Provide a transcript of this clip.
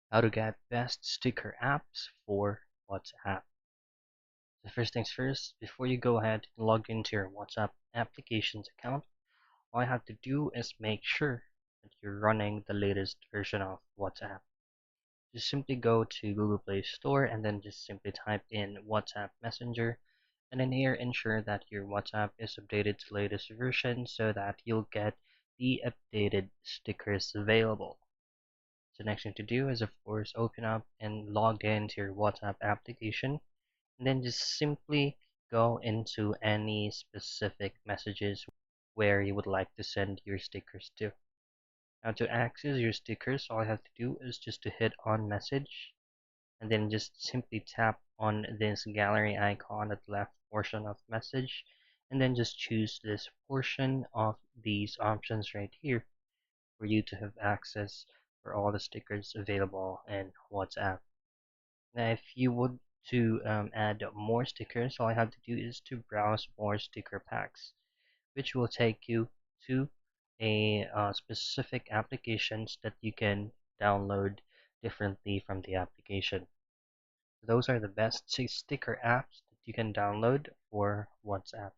How to get best sticker apps for WhatsApp. The first things first, before you go ahead and log into your WhatsApp applications account, all you have to do is make sure that you're running the latest version of WhatsApp. Just simply go to Google Play Store and then just simply type in WhatsApp Messenger, and then here ensure that your WhatsApp is updated to latest version so that you'll get the updated stickers available. So next thing to do is of course open up and log into your WhatsApp application, and then just simply go into any specific messages where you would like to send your stickers to. Now to access your stickers, all you have to do is just to hit on message, and then just simply tap on this gallery icon at the left portion of message, and then just choose this portion of these options right here for you to have access for all the stickers available in WhatsApp. Now, if you would to add more stickers, all I have to do is to browse more sticker packs, which will take you to a specific applications that you can download differently from the application. Those are the best sticker apps that you can download for WhatsApp.